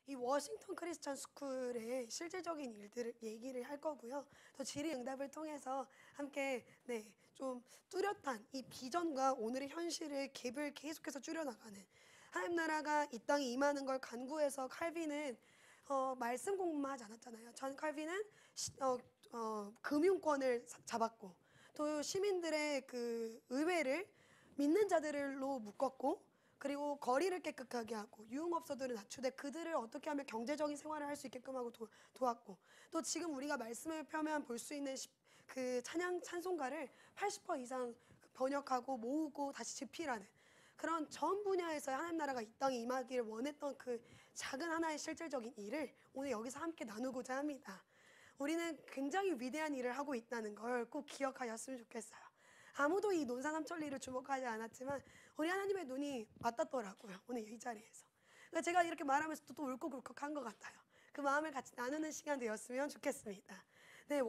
이 워싱턴 크리스천 스쿨의 실질적인 일들을 얘기를 할 거고요. 또 질의응답을 통해서 함께 좀 뚜렷한 이 비전과 오늘의 현실의 갭을 계속해서 줄여나가는 하나님 나라가 이 땅에 임하는 걸 간구해서 칼빈은 말씀 공부만 하지 않았잖아요. 전 칼빈은 금융권을 잡았고 또 시민들의 그 의회를 믿는 자들로 묶었고 그리고 거리를 깨끗하게 하고 유흥업소들을 낮추되 그들을 어떻게 하면 경제적인 생활을 할 수 있게끔 하고 도왔고 또 지금 우리가 말씀을 펴면 볼 수 있는 그 찬송가를 80% 이상 번역하고 모으고 다시 집필하는 그런 전 분야에서 하나님 나라가 이 땅에 임하기를 원했던 그 작은 하나의 실질적인 일을 오늘 여기서 함께 나누고자 합니다. 우리는 굉장히 위대한 일을 하고 있다는 걸 꼭 기억하셨으면 좋겠어요. 아무도 이 논산삼천리를 주목하지 않았지만 우리 하나님의 눈이 맞닿더라고요. 오늘 이 자리에서. 그러니까 제가 이렇게 말하면서 또 울컥울컥한 것 같아요. 그 마음을 같이 나누는 시간 되었으면 좋겠습니다. 네,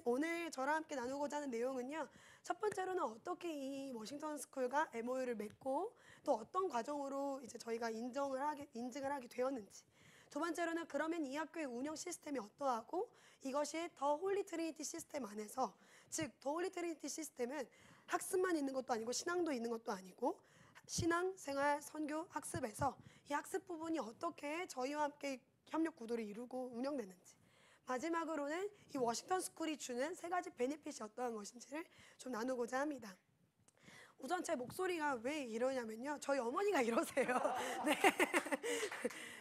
오늘 저랑 함께 나누고자 하는 내용은요. 첫 번째로는 어떻게 이 워싱턴 스쿨과 MOU를 맺고 또 어떤 과정으로 이제 저희가 인증을 하게 되었는지. 두 번째로는 그러면 이 학교의 운영 시스템이 어떠하고 이것이 더 홀리 트리니티 시스템 안에서 즉 더 홀리 트리니티 시스템은 학습만 있는 것도 아니고 신앙도 있는 것도 아니고 신앙, 생활, 선교, 학습에서 이 학습 부분이 어떻게 저희와 함께 협력 구도를 이루고 운영되는지 마지막으로는 이 워싱턴 스쿨이 주는 세 가지 베네핏이 어떠한 것인지를 좀 나누고자 합니다. 우선 제 목소리가 왜 이러냐면요. 저희 어머니가 이러세요. 네.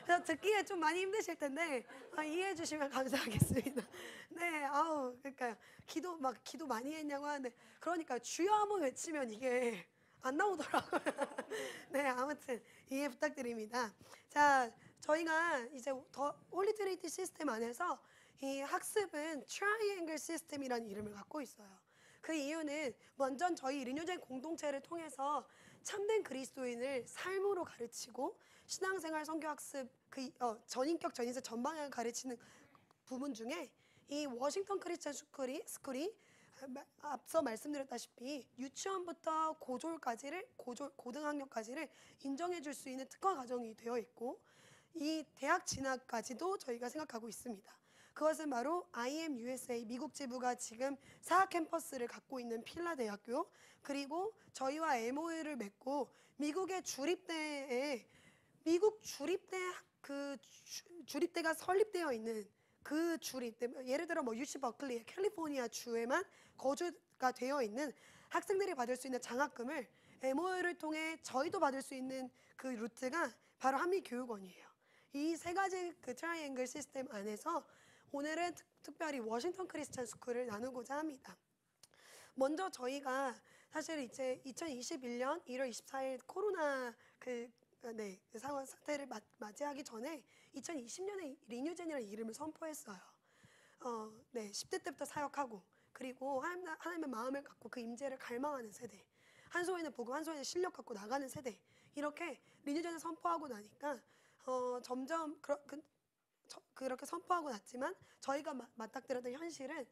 그래서 듣기에 좀 많이 힘드실 텐데 이해해 주시면 감사하겠습니다. 네, 그러니까 기도 많이 했냐고 하는데 그러니까 주여 한번 외치면 이게 안 나오더라고요. 네, 아무튼 이해 부탁드립니다. 자, 저희가 이제 더 홀리 트리니티 시스템 안에서 이 학습은 트라이앵글 시스템이라는 이름을 갖고 있어요. 그 이유는 먼저 저희 리뉴젠 공동체를 통해서 참된 그리스도인을 삶으로 가르치고 신앙생활, 선교학습, 전인격, 전인세 전방향을 가르치는 부분 중에 이 워싱턴 크리스천 스쿨이 앞서 말씀드렸다시피 유치원부터 고등학년까지를 인정해 줄 수 있는 특화 과정이 되어 있고 이 대학 진학까지도 저희가 생각하고 있습니다. 그것은 바로 IMUSA 미국 지부가 지금 사학 캠퍼스를 갖고 있는 필라 대학교 그리고 저희와 MOU를 맺고 미국의 주립대에 미국 주립대 주립대가 설립되어 있는 그 주립대 예를 들어 UC 버클리의 캘리포니아 주에만 거주가 되어 있는 학생들이 받을 수 있는 장학금을 MOU를 통해 저희도 받을 수 있는 그 루트가 바로 한미교육원이에요. 이 세 가지 그 트라이앵글 시스템 안에서 오늘은 특별히 워싱턴 크리스천 스쿨을 나누고자 합니다. 먼저 저희가 사실 이제 2021년 1월 24일 코로나 그 상황 사태를 맞이하기 전에 2020년에 리뉴젠이라는 이름을 선포했어요. 10대 때부터 사역하고 그리고 하나님의 마음을 갖고 그 임재를 갈망하는 세대. 한 손에는 복음, 한 손에는 실력 갖고 나가는 세대. 이렇게 리뉴젠을 선포하고 나니까 점점 그렇게 선포하고 났지만 저희가 맞닥뜨렸던 현실은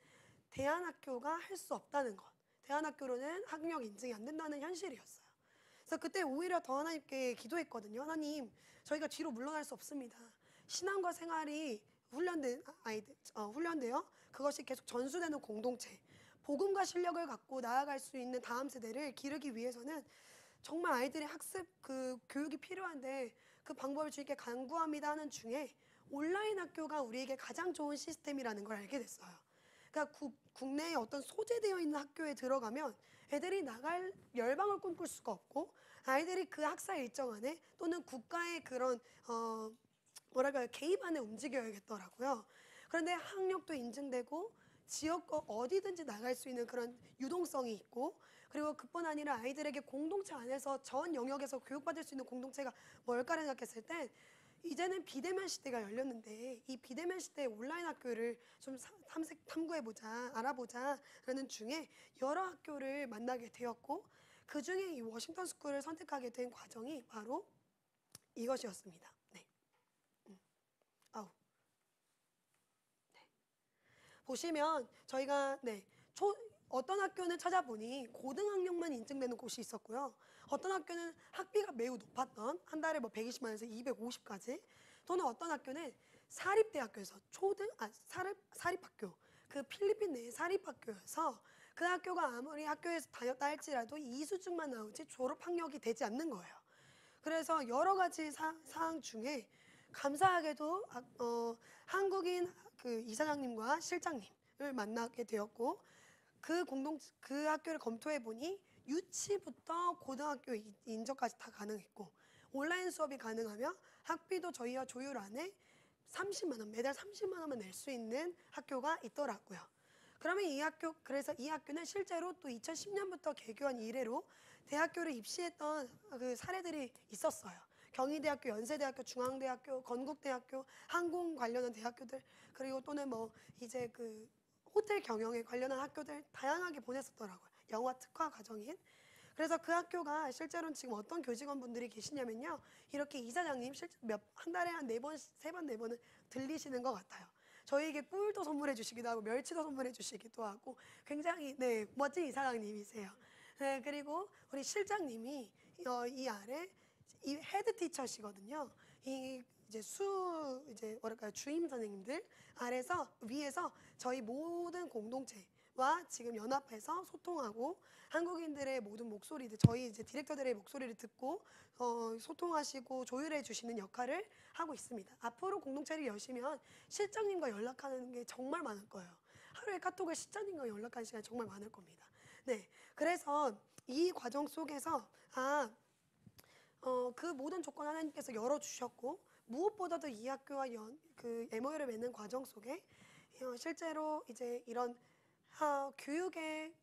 대안학교가 할 수 없다는 것. 대안학교로는 학력 인증이 안 된다는 현실이었어요. 그래서 그때 오히려 더 하나님께 기도했거든요. 하나님, 저희가 뒤로 물러날 수 없습니다. 신앙과 생활이 훈련되어 그것이 계속 전수되는 공동체, 복음과 실력을 갖고 나아갈 수 있는 다음 세대를 기르기 위해서는 정말 아이들의 학습 교육이 필요한데 그 방법을 주님께 간구합니다 하는 중에 온라인 학교가 우리에게 가장 좋은 시스템이라는 걸 알게 됐어요. 그러니까 국내에 어떤 소재되어 있는 학교에 들어가면 애들이 나갈 열방을 꿈꿀 수가 없고 아이들이 그 학사 일정 안에 또는 국가의 그런 개입 안에 움직여야겠더라고요. 그런데 학력도 인증되고 지역 어디든지 나갈 수 있는 그런 유동성이 있고 그리고 그뿐 아니라 아이들에게 공동체 안에서 전 영역에서 교육받을 수 있는 공동체가 뭘까 생각했을 때 이제는 비대면 시대가 열렸는데 이 비대면 시대의 온라인 학교를 좀 탐구해보자, 알아보자 라는 중에 여러 학교를 만나게 되었고 그 중에 이 워싱턴 스쿨을 선택하게 된 과정이 바로 이것이었습니다. 네. 보시면 저희가 어떤 학교는 찾아보니 고등학력만 인증되는 곳이 있었고요. 어떤 학교는 학비가 매우 높았던 한 달에 120만 원에서 250까지 또는 어떤 학교는 사립대학교에서 사립학교, 그 필리핀 내 사립학교여서 그 학교가 아무리 학교에서 다녔다 할지라도 이수증만 나오지 졸업 학력이 되지 않는 거예요. 그래서 여러 가지 사항 중에 감사하게도 한국인 그 이사장님과 실장님을 만나게 되었고, 그 학교를 검토해 보니 유치부터 고등학교 인적까지 다 가능했고, 온라인 수업이 가능하며 학비도 저희와 조율 안에 30만 원, 매달 30만 원만 낼 수 있는 학교가 있더라고요. 그러면 그래서 이 학교는 실제로 또 2010년부터 개교한 이래로 대학교를 입시했던 그 사례들이 있었어요. 경희대학교, 연세대학교, 중앙대학교, 건국대학교, 항공 관련한 대학교들, 그리고 또는 뭐 이제 그 호텔 경영에 관련한 학교들 다양하게 보냈었더라고요. 영어 특화 과정인. 그래서 그 학교가 실제로는 지금 어떤 교직원분들이 계시냐면요, 이렇게 이사장님 한 달에 한 4번, 3번, 4번은 들리시는 것 같아요. 저희에게 꿀도 선물해 주시기도 하고 멸치도 선물해 주시기도 하고 굉장히 멋진 이사장님이세요. 네, 그리고 우리 실장님이 이 아래 이 헤드 티처시거든요. 이 이제 뭐랄까요, 주임 선생님들 위에서 저희 모든 공동체와 지금 연합해서 소통하고 한국인들의 모든 목소리들, 저희 이제 디렉터들의 목소리를 듣고 소통하시고 조율해 주시는 역할을 하고 있습니다. 앞으로 공동체를 여시면 실장님과 연락하는 게 정말 많을 거예요. 하루에 카톡을 실장님과 연락하는 시간이 정말 많을 겁니다. 네, 그래서 이 과정 속에서 그 모든 조건 하나님께서 열어주셨고, 무엇보다도 이 학교와 그 MOU를 맺는 과정 속에 실제로 이제 이런 교육에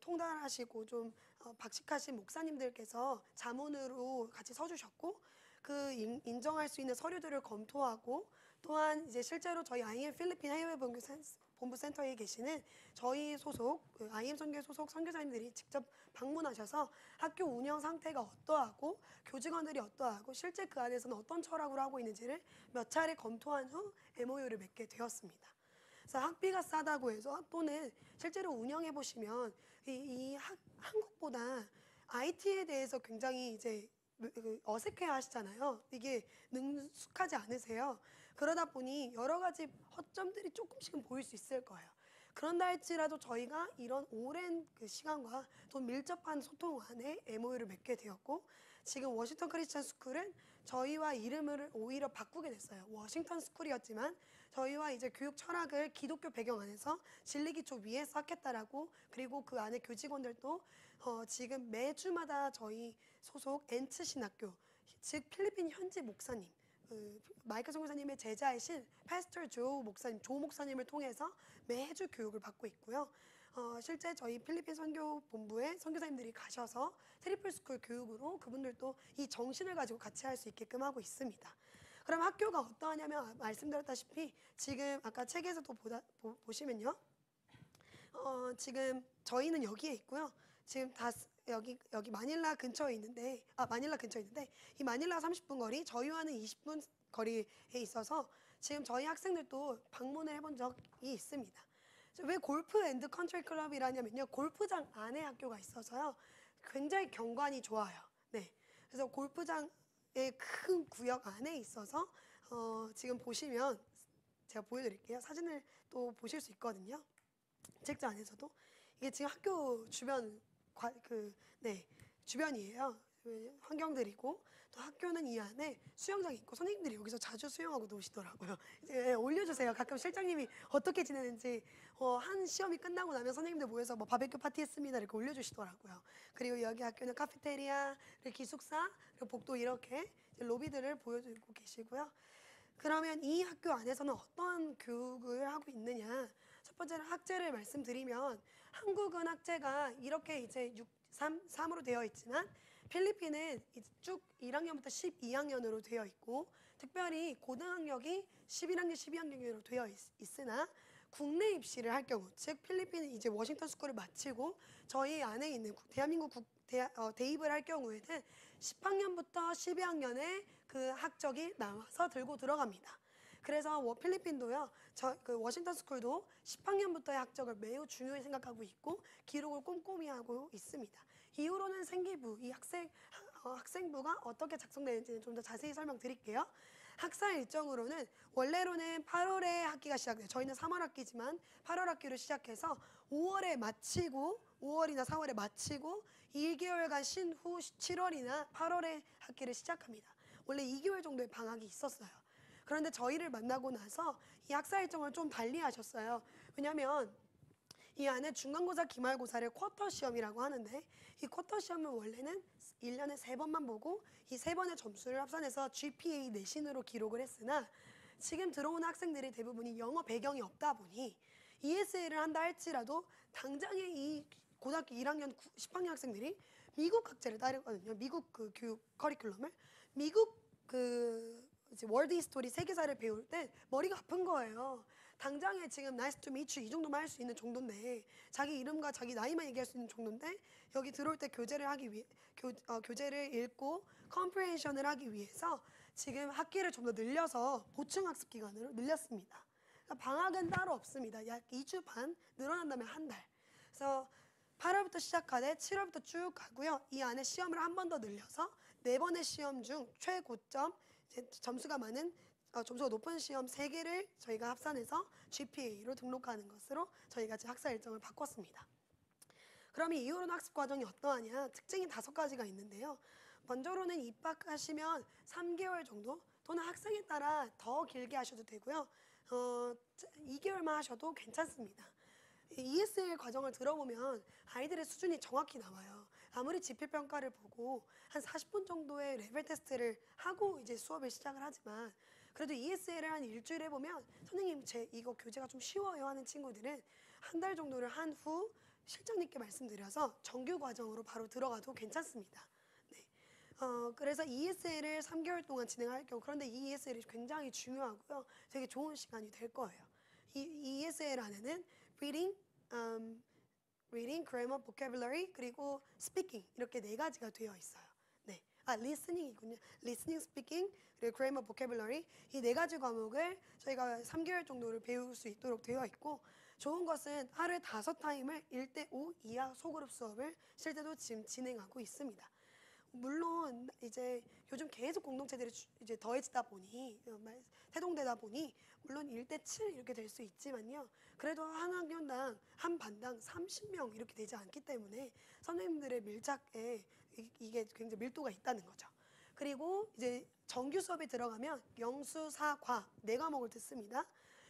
통달하시고 좀 박식하신 목사님들께서 자문으로 같이 서주셨고, 그 인정할 수 있는 서류들을 검토하고, 또한 이제 실제로 저희 IM 필리핀 해외본부 센터에 계시는 저희 소속 IM 선교 소속 선교사님들이 직접 방문하셔서 학교 운영 상태가 어떠하고 교직원들이 어떠하고 실제 그 안에서는 어떤 철학으로 하고 있는지를 몇 차례 검토한 후 MOU를 맺게 되었습니다. 그래서 학비가 싸다고 해서, 또는 실제로 운영해 보시면 한국보다 IT에 대해서 굉장히 이제 어색해 하시잖아요. 이게 능숙하지 않으세요. 그러다 보니 여러 가지 허점들이 조금씩은 보일 수 있을 거예요. 그런다 할지라도 저희가 이런 오랜 그 시간과 또 밀접한 소통 안에 MOU를 맺게 되었고, 지금 워싱턴 크리스천 스쿨은 저희와 이름을 오히려 바꾸게 됐어요. 워싱턴 스쿨이었지만 저희와 이제 교육 철학을 기독교 배경 안에서 진리기초 위에 쌓겠다라고, 그리고 그 안에 교직원들도 지금 매주마다 저희 소속 엔츠 신학교, 즉 필리핀 현지 목사님, 마이클 선교사님의 제자이신 패스터 조 목사님을 통해서 매주 교육을 받고 있고요. 실제 저희 필리핀 선교본부에 선교사님들이 가셔서 트리플 스쿨 교육으로 그분들도 이 정신을 가지고 같이 할 수 있게끔 하고 있습니다. 그럼 학교가 어떠하냐면, 말씀드렸다시피 지금 아까 책에서도 보시면요, 지금 저희는 여기에 있고요. 지금 여기 마닐라 근처에 있는데, 이 마닐라 30분 거리, 저희와는 20분 거리에 있어서 지금 저희 학생들도 방문을 해본 적이 있습니다. 왜 골프 앤드 컨트리 클럽이라냐면요, 골프장 안에 학교가 있어서요, 굉장히 경관이 좋아요. 네, 그래서 골프장의 큰 구역 안에 있어서 지금 보시면 제가 보여드릴게요. 사진을 또 보실 수 있거든요. 책자 안에서도 이게 지금 학교 주변이에요. 환경들이고, 또 학교는 이 안에 수영장이 있고 선생님들이 여기서 자주 수영하고 노시더라고요. 이제 올려주세요. 가끔 실장님이 어떻게 지내는지 한 시험이 끝나고 나면 선생님들 모여서 뭐 바베큐 파티 했습니다 이렇게 올려주시더라고요. 그리고 여기 학교는 카페테리아, 그리고 기숙사, 그리고 복도 이렇게 로비들을 보여주고 계시고요. 그러면 이 학교 안에서는 어떤 교육을 하고 있느냐? 첫 번째는 학제를 말씀드리면, 한국은 학제가 이렇게 이제 3으로 되어 있지만 필리핀은 쭉 1학년부터 12학년으로 되어 있고, 특별히 고등학력이 11학년, 12학년으로 되어 있으나 국내 입시를 할 경우, 즉 필리핀은 이제 워싱턴 스쿨을 마치고 저희 안에 있는 대한민국 대입을 할 경우에는 10학년부터 12학년에 그 학적이 나와서 들고 들어갑니다. 그래서 필리핀도요, 그 워싱턴 스쿨도 10학년부터의 학적을 매우 중요히 생각하고 있고 기록을 꼼꼼히 하고 있습니다. 이후로는 생기부, 이 학생부가 어떻게 작성되는지는 좀 더 자세히 설명드릴게요. 학사 일정으로는 원래로는 8월에 학기가 시작돼요. 저희는 3월 학기지만 8월 학기로 시작해서 5월에 마치고 5월이나 4월에 마치고 1개월간 쉰 후 7월이나 8월에 학기를 시작합니다. 원래 2개월 정도의 방학이 있었어요. 그런데 저희를 만나고 나서 이 학사 일정을 좀 달리 하셨어요. 왜냐하면 이 안에 중간고사, 기말고사를 쿼터 시험이라고 하는데 이 쿼터 시험은 원래는 1년에 3번만 보고 이 3번의 점수를 합산해서 GPA 내신으로 기록을 했으나 지금 들어오는 학생들이 대부분이 영어 배경이 없다 보니 ESL을 한다 할지라도 당장에 이 고등학교 1학년 10학년 학생들이 미국 학제를 따르거든요. 미국 그 교육 커리큘럼을 미국 그 이제 월드 히스토리 세계사를 배울 때 머리가 아픈 거예요. 당장에 지금 nice to meet you 이 정도만 할 수 있는 정도인데 자기 이름과 자기 나이만 얘기할 수 있는 정도인데 여기 들어올 때 교재를 하기 위해 교재를 읽고 comprehension을 하기 위해서 지금 학기를 좀 더 늘려서 보충 학습 기간으로 늘렸습니다. 그러니까 방학은 따로 없습니다. 약 2주 반 늘어난다면 한 달. 그래서 8월부터 시작하되 7월부터 쭉 가고요. 이 안에 시험을 한 번 더 늘려서 4번의 시험 중 최고점 점수가 많은 점수가 높은 시험 3개를 저희가 합산해서 GPA로 등록하는 것으로 저희가 지금 학사 일정을 바꿨습니다. 그럼 이후로는 학습 과정이 어떠하냐? 특징이 5가지가 있는데요. 먼저로는 입학하시면 3개월 정도 또는 학생에 따라 더 길게 하셔도 되고요. 2개월만 하셔도 괜찮습니다. ESL 과정을 들어보면 아이들의 수준이 정확히 나와요. 아무리 지필평가를 보고 한 40분 정도의 레벨 테스트를 하고 이제 수업을 시작을 하지만 그래도 ESL을 한 일주일 해보면 선생님 제 이거 교재가 좀 쉬워요 하는 친구들은 한 달 정도를 한 후 실장님께 말씀드려서 정규 과정으로 바로 들어가도 괜찮습니다. 네. 그래서 ESL을 3개월 동안 진행할 경우 그런데 이 ESL이 굉장히 중요하고요. 되게 좋은 시간이 될 거예요. 이 ESL 안에는 reading, grammar, vocabulary 그리고 speaking 이렇게 4가지가 되어 있어요. 네, listening이군요. listening, speaking 그리고 grammar, vocabulary 이 4가지 과목을 저희가 3개월 정도를 배울 수 있도록 되어 있고 좋은 것은 하루에 5타임을 1대5 이하 소그룹 수업을 실제로 지금 진행하고 있습니다. 물론 이제 요즘 계속 공동체들이 이제 더해지다 보니 태동되다 보니 물론 1대7 이렇게 될 수 있지만요. 그래도 한 학년당 한 반당 30명 이렇게 되지 않기 때문에 선생님들의 밀착에 이게 굉장히 밀도가 있다는 거죠. 그리고 이제 정규 수업에 들어가면 영수, 사, 과 4과목을 듣습니다.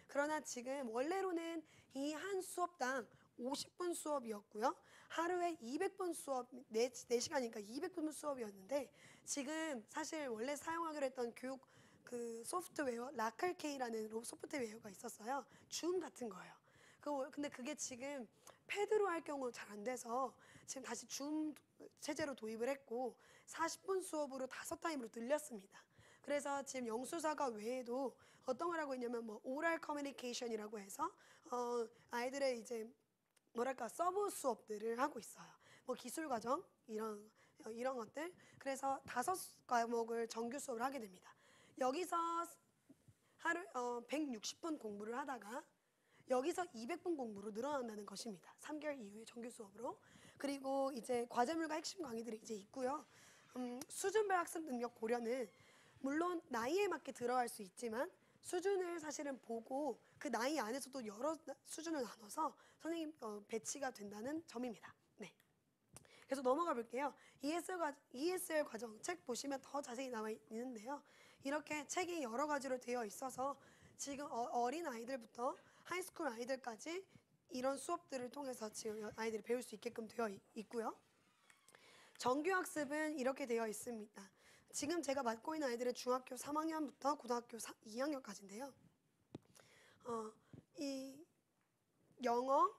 그러나 지금 원래로는 이 한 수업당 50분 수업이었고요. 하루에 200분 수업, 4시간이니까 200분 수업이었는데 지금 사실 원래 사용하기로 했던 교육 그 소프트웨어 라클K라는 소프트웨어가 있었어요. 줌 같은 거예요. 근데 그게 지금 패드로 할 경우 잘 안 돼서 지금 다시 줌 체제로 도입을 했고 40분 수업으로 5타임으로 늘렸습니다. 그래서 지금 영수사과 외에도 어떤 걸 하고 있냐면 뭐 오랄 커뮤니케이션이라고 해서 아이들의 이제 뭐랄까 서브 수업들을 하고 있어요. 뭐 기술 과정 이런 것들. 그래서 5과목을 정규 수업을 하게 됩니다. 여기서 하루 160분 공부를 하다가 여기서 200분 공부로 늘어난다는 것입니다. 3개월 이후에 정규 수업으로. 그리고 이제 과제물과 핵심 강의들이 이제 있고요. 수준별 학습 능력 고려는 물론 나이에 맞게 들어갈 수 있지만 수준을 사실은 보고 그 나이 안에서도 여러 수준을 나눠서 선생님 배치가 된다는 점입니다. 네. 그래서 넘어가 볼게요. ESL 과정 책 보시면 더 자세히 나와 있는데요. 이렇게 책이 여러 가지로 되어 있어서 지금 어린 아이들부터 하이스쿨 아이들까지 이런 수업들을 통해서 지금 아이들이 배울 수 있게끔 되어 있고요. 정규 학습은 이렇게 되어 있습니다. 지금 제가 맡고 있는 아이들은 중학교 3학년부터 고등학교 2학년까지인데요. 이 영어,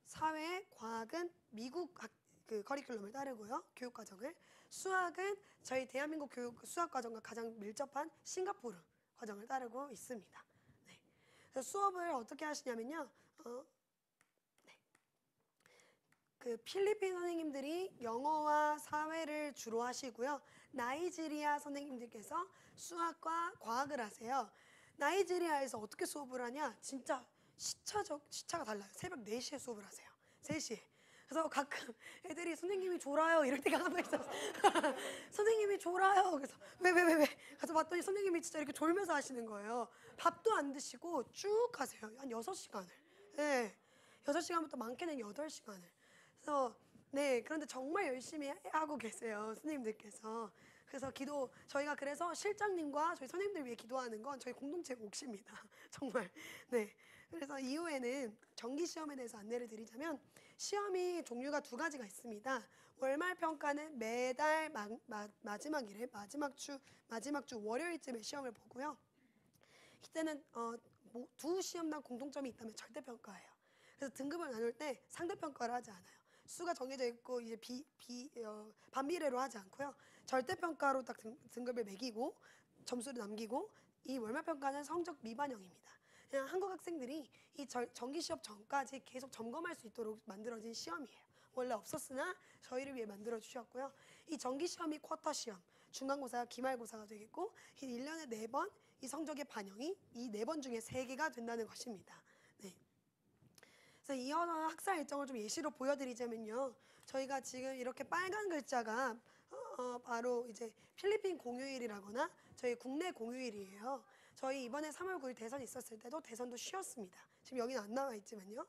사회, 과학은 미국 그 커리큘럼을 따르고요. 교육 과정을. 수학은 저희 대한민국 교육 수학 과정과 가장 밀접한 싱가포르 과정을 따르고 있습니다. 네. 그래서 수업을 어떻게 하시냐면요. 네. 그 필리핀 선생님들이 영어와 사회를 주로 하시고요. 나이지리아 선생님들께서 수학과 과학을 하세요. 나이지리아에서 어떻게 수업을 하냐? 진짜 시차가 달라요. 새벽 4시에 수업을 하세요. 3시에. 그래서 가끔 애들이 선생님이 졸아요 이럴 때가 한 번 있었어. 선생님이 졸아요. 그래서 왜? 가서 봤더니 선생님이 진짜 이렇게 졸면서 하시는 거예요. 밥도 안 드시고 쭉 하세요. 한 6시간을. 네. 6시간부터 많게는 8시간을. 그래서 네, 그런데 정말 열심히 하고 계세요. 선생님들께서. 그래서 저희가 그래서 실장님과 저희 선생님들 위해 기도하는 건 저희 공동체 몫입니다. 정말. 네. 그래서 이후에는 정기 시험에 대해서 안내를 드리자면 시험이 종류가 두 가지가 있습니다. 월말 평가는 매달 마지막일에 마지막 주 월요일쯤에 시험을 보고요. 이때는 두 시험당 공통점이 있다면 절대 평가예요. 그래서 등급을 나눌 때 상대 평가를 하지 않아요. 수가 정해져 있고 이제 반비례로 하지 않고요. 절대 평가로 딱 등급을 매기고 점수를 남기고 이 월말 평가는 성적 미반영입니다. 그냥 한국 학생들이 이 정기 시험 전까지 계속 점검할 수 있도록 만들어진 시험이에요. 원래 없었으나 저희를 위해 만들어 주셨고요. 이 정기 시험이 쿼터 시험, 중간고사, 기말고사가 되겠고 1년에 4번 이 성적의 반영이 이 4번 중에 3개가 된다는 것입니다. 네. 그래서 이어서 학사 일정을 좀 예시로 보여드리자면요. 저희가 지금 이렇게 빨간 글자가 바로 이제 필리핀 공휴일이라거나 저희 국내 공휴일이에요. 저희 이번에 3월 9일 대선 있었을 때도 대선도 쉬었습니다. 지금 여기는 안 나와 있지만요.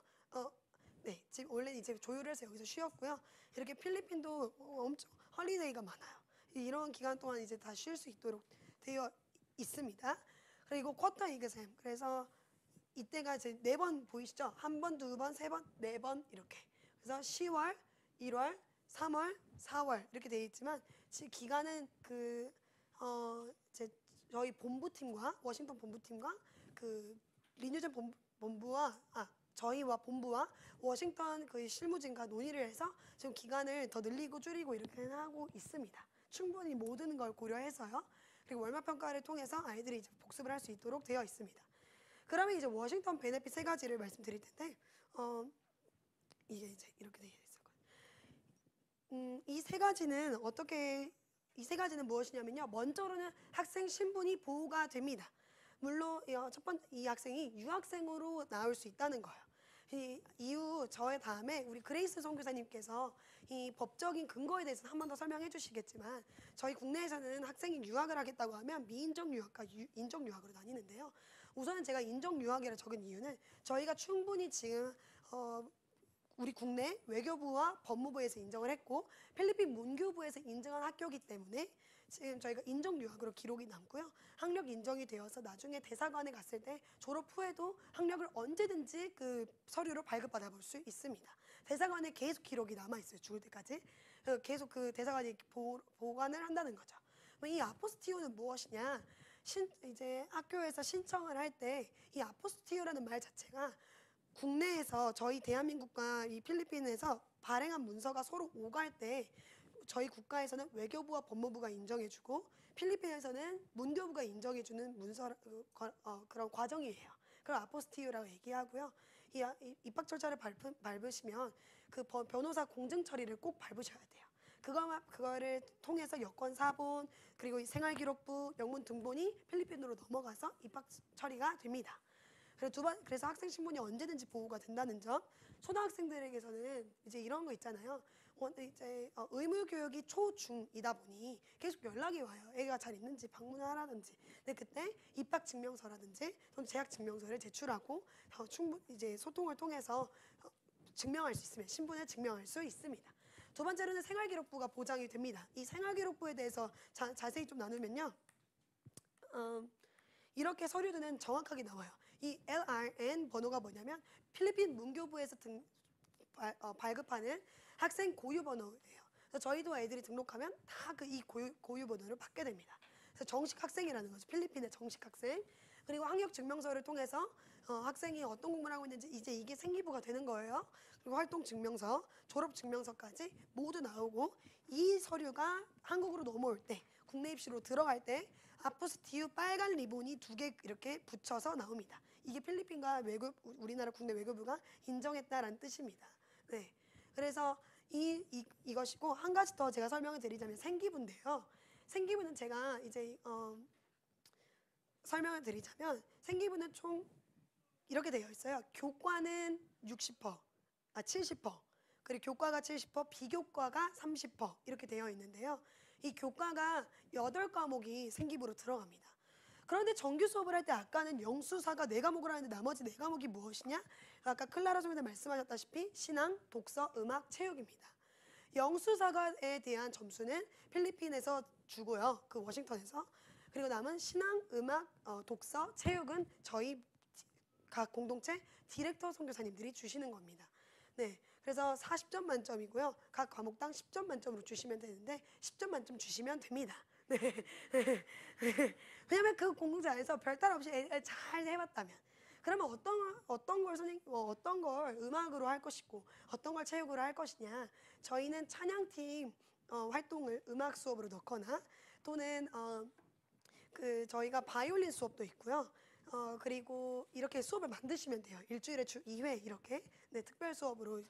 네, 지금 원래 이제 조율을 해서 여기서 쉬었고요. 이렇게 필리핀도 엄청 헐리데이가 많아요. 이런 기간 동안 이제 다 쉴 수 있도록 되어 있습니다. 그리고 쿼터 이그셈. 그래서 이때가 이제 4번 보이시죠? 1번, 2번, 3번, 4번 이렇게. 그래서 10월, 1월, 3월, 4월 이렇게 되어 있지만 기간은 이제 저희 본부팀과 워싱턴 본부팀과 그 리뉴전 본부와 저희와 본부와 워싱턴 그 실무진과 논의를 해서 지금 기간을 더 늘리고 줄이고 이렇게 하고 있습니다. 충분히 모든 걸 고려해서요. 그리고 월말 평가를 통해서 아이들이 이제 복습을 할 수 있도록 되어 있습니다. 그러면 이제 워싱턴 베네핏 3가지를 말씀드릴 텐데 이게 이제 이렇게 되어 있을 거예요. 이 세 가지는 무엇이냐면요. 먼저로는 학생 신분이 보호가 됩니다. 물론 첫 번째 이 학생이 유학생으로 나올 수 있다는 거예요. 이후 저의 다음에 우리 그레이스 선교사님께서 이 법적인 근거에 대해서 한 번 더 설명해 주시겠지만 저희 국내에서는 학생이 유학을 하겠다고 하면 미인적 유학과 인적 유학으로 나뉘는데요. 우선은 제가 인적 유학이라 적은 이유는 저희가 충분히 지금 우리 국내 외교부와 법무부에서 인정을 했고 필리핀 문교부에서 인정한 학교이기 때문에 지금 저희가 인적 유학으로 기록이 남고요. 학력 인정이 되어서 나중에 대사관에 갔을 때 졸업 후에도 학력을 언제든지 그 서류로 발급받아 볼 수 있습니다. 대사관에 계속 기록이 남아 있어요. 죽을 때까지. 계속 그 대사관이 보관을 한다는 거죠. 이 아포스티오는 무엇이냐? 이제 학교에서 신청을 할 때 이 아포스티오라는 말 자체가 국내에서 저희 대한민국과 이 필리핀에서 발행한 문서가 서로 오갈 때 저희 국가에서는 외교부와 법무부가 인정해주고 필리핀에서는 문교부가 인정해주는 그런 과정이에요. 그걸 아포스티유라고 얘기하고요. 이 입학 절차를 밟으시면 그 변호사 공증 처리를 꼭 밟으셔야 돼요. 그거를 통해서 여권 사본 그리고 생활기록부 영문 등본이 필리핀으로 넘어가서 입학 처리가 됩니다. 그래서 학생 신분이 언제든지 보호가 된다는 점. 초등학생들에게서는 이제 이런 거 있잖아요. 이제 의무 교육이 초중이다 보니 계속 연락이 와요. 애가 잘 있는지 방문을 하라든지. 근데 그때 입학 증명서라든지 또는 재학 증명서를 제출하고 충분히 이제 소통을 통해서 증명할 수 있으면 신분을 증명할 수 있습니다. 두 번째로는 생활기록부가 보장이 됩니다. 이 생활기록부에 대해서 자세히 좀 나누면요. 이렇게 서류들은 정확하게 나와요. 이 LRN 번호가 뭐냐면 필리핀 문교부에서 발급하는 학생 고유 번호예요. 그래서 저희도 애들이 등록하면 다 이 고유 번호를 받게 됩니다. 그래서 정식 학생이라는 거죠. 필리핀의 정식 학생. 그리고 학력 증명서를 통해서 학생이 어떤 공부를 하고 있는지 이제 이게 생기부가 되는 거예요. 그리고 활동 증명서, 졸업 증명서까지 모두 나오고 이 서류가 한국으로 넘어올 때 국내 입시로 들어갈 때 아포스티유 빨간 리본이 2개 이렇게 붙여서 나옵니다. 이게 필리핀과 우리나라 국내 외교부가 인정했다라는 뜻입니다. 네, 그래서 이것이고 한 가지 더 제가 설명을 드리자면 생기부인데요. 생기부는 제가 이제 설명을 드리자면 생기부는 총 이렇게 되어 있어요. 교과는 70%, 그리고 교과가 70%, 비교과가 30% 이렇게 되어 있는데요. 이 교과가 8과목이 생기부로 들어갑니다. 그런데 정규 수업을 할 때 아까는 영수사가 4과목을 하는데 나머지 4과목이 무엇이냐? 아까 클라라 선생님 말씀하셨다시피 신앙, 독서, 음악, 체육입니다. 영수사과에 대한 점수는 필리핀에서 주고요. 그 워싱턴에서. 그리고 남은 신앙, 음악, 독서, 체육은 저희 각 공동체 디렉터 선교사님들이 주시는 겁니다. 네, 그래서 40점 만점이고요. 각 과목당 10점 만점으로 주시면 되는데 10점 만점 주시면 됩니다. 네. 왜냐면 그 공동체 안에서 별탈 없이 잘 해봤다면 그러면 어떤 걸 어떤 걸 음악으로 할 것이고 어떤 걸 체육으로 할 것이냐. 저희는 찬양팀 활동을 음악 수업으로 넣거나 또는 그 저희가 바이올린 수업도 있고요. 그리고 이렇게 수업을 만드시면 돼요. 일주일에 주 2회 이렇게 네, 특별 수업으로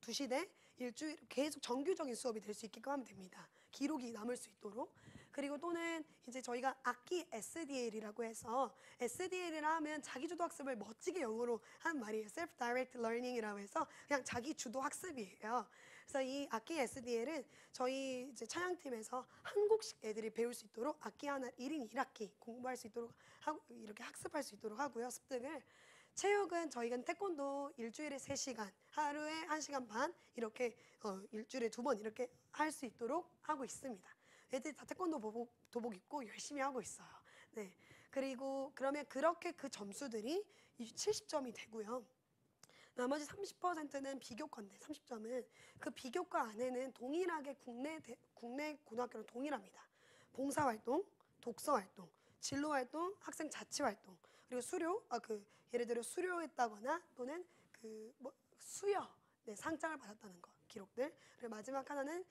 두시되 일주일 계속 정규적인 수업이 될 수 있게끔 하면 됩니다. 기록이 남을 수 있도록. 그리고 또는 이제 저희가 악기 SDL이라고 해서 SDL이라 하면 자기주도 학습을 멋지게 영어로 한 말이에요. Self-Direct Learning이라고 해서 그냥 자기주도 학습이에요. 그래서 이 악기 SDL은 저희 이제 찬양팀에서 한국식 애들이 배울 수 있도록 악기 하나 1인 1학기 공부할 수 있도록 하고 이렇게 학습할 수 있도록 하고요. 습득을. 체육은 저희가 태권도 일주일에 3시간, 하루에 1시간 반 이렇게 일주일에 2번 이렇게 할 수 있도록 하고 있습니다. 애들이 다 태권도 도복 입고 열심히 하고 있어요. 네. 그리고 그러면 그렇게 그 점수들이 70점이 되고요. 나머지 30%는 비교과인데 30점은 그 비교과 안에는 동일하게 국내 고등학교랑 동일합니다. 봉사활동, 독서활동, 진로활동, 학생 자치활동 그리고 수료 예를 들어 수료했다거나 또는 수여 상장을 받았다는 거 기록들 그리고 마지막 하나는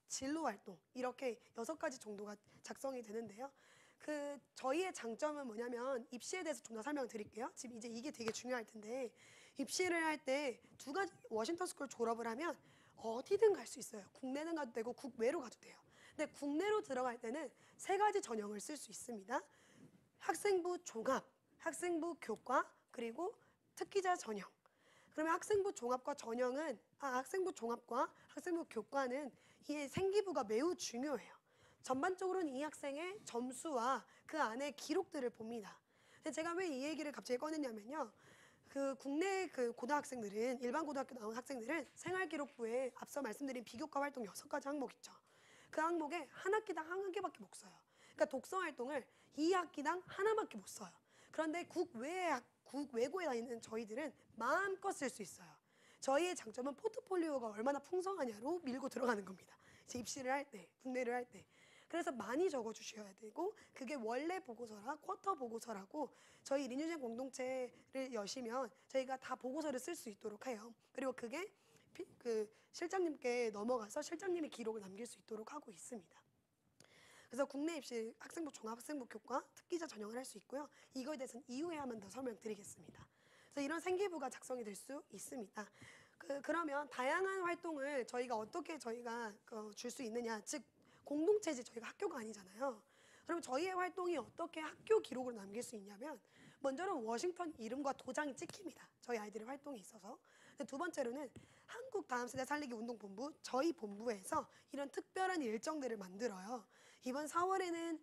진로활동 이렇게 6가지 정도가 작성이 되는데요. 저희의 장점은 뭐냐면 입시에 대해서 좀 더 설명을 드릴게요. 지금 이제 이게 되게 중요할 텐데 입시를 할 때 2가지 워싱턴 스쿨 졸업을 하면 어디든 갈 수 있어요. 국내는 가도 되고 국외로 가도 돼요. 근데 국내로 들어갈 때는 3가지 전형을 쓸 수 있습니다. 학생부 종합, 학생부 교과, 그리고 특기자 전형. 그러면 학생부 종합과 학생부 종합과 학생부 교과는 이 생기부가 매우 중요해요. 전반적으로는 이 학생의 점수와 그 안에 기록들을 봅니다. 근데 제가 왜 이 얘기를 갑자기 꺼냈냐면요. 국내 고등학생들은 일반 고등학교 나온 학생들은 생활기록부에 앞서 말씀드린 비교과 활동 6가지 항목 있죠. 그 항목에 한 학기당 1개밖에 못 써요. 그러니까 독서 활동을 2학기당 하나밖에 못 써요. 그런데 국외고에 다니는 저희들은 마음껏 쓸 수 있어요. 저희의 장점은 포트폴리오가 얼마나 풍성하냐로 밀고 들어가는 겁니다. 이제 입시를 할 때, 국내를 할 때. 그래서 많이 적어주셔야 되고 그게 원래 보고서랑 쿼터 보고서라고 저희 리뉴젠 공동체를 여시면 저희가 다 보고서를 쓸 수 있도록 해요. 그리고 그게 실장님께 넘어가서 실장님이 기록을 남길 수 있도록 하고 있습니다. 그래서 국내 입시 학생부 종합 학생부 교과 특기자 전형을 할 수 있고요. 이거에 대해서는 이후에 한번 더 설명드리겠습니다. 그래서 이런 생기부가 작성이 될 수 있습니다. 그러면 다양한 활동을 저희가 어떻게 줄 수 있느냐, 즉 공동체지 저희가 학교가 아니잖아요. 그럼 저희의 활동이 어떻게 학교 기록으로 남길 수 있냐면 먼저는 워싱턴 이름과 도장이 찍힙니다. 저희 아이들의 활동에 있어서. 두 번째로는 한국 다음세대 살리기 운동본부 저희 본부에서 이런 특별한 일정들을 만들어요. 이번 4월에는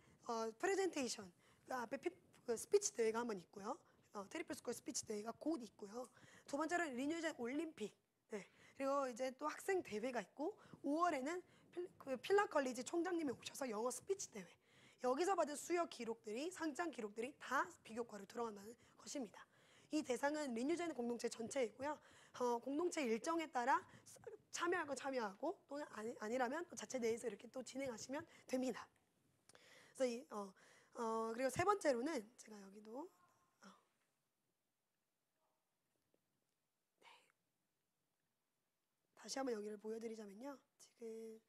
프레젠테이션 앞에 스피치 대회가 한번 있고요. 트리플 스쿨 스피치 대회가 곧 있고요. 두 번째로는 리뉴젠 올림픽 그리고 이제 또 학생 대회가 있고 5월에는 필라 컬리지 총장님이 오셔서 영어 스피치 대회 여기서 받은 수여 기록들이 상장 기록들이 다 비교과로 들어간다는 것입니다. 이 대상은 리뉴젠 공동체 전체이고요. 공동체 일정에 따라 참여할 건 참여하고 또는 아니라면 또 자체 내에서 이렇게 또 진행하시면 됩니다. 그래서 그리고 세 번째로는 제가 여기도 다시 한번 여기를 보여드리자면요. 지금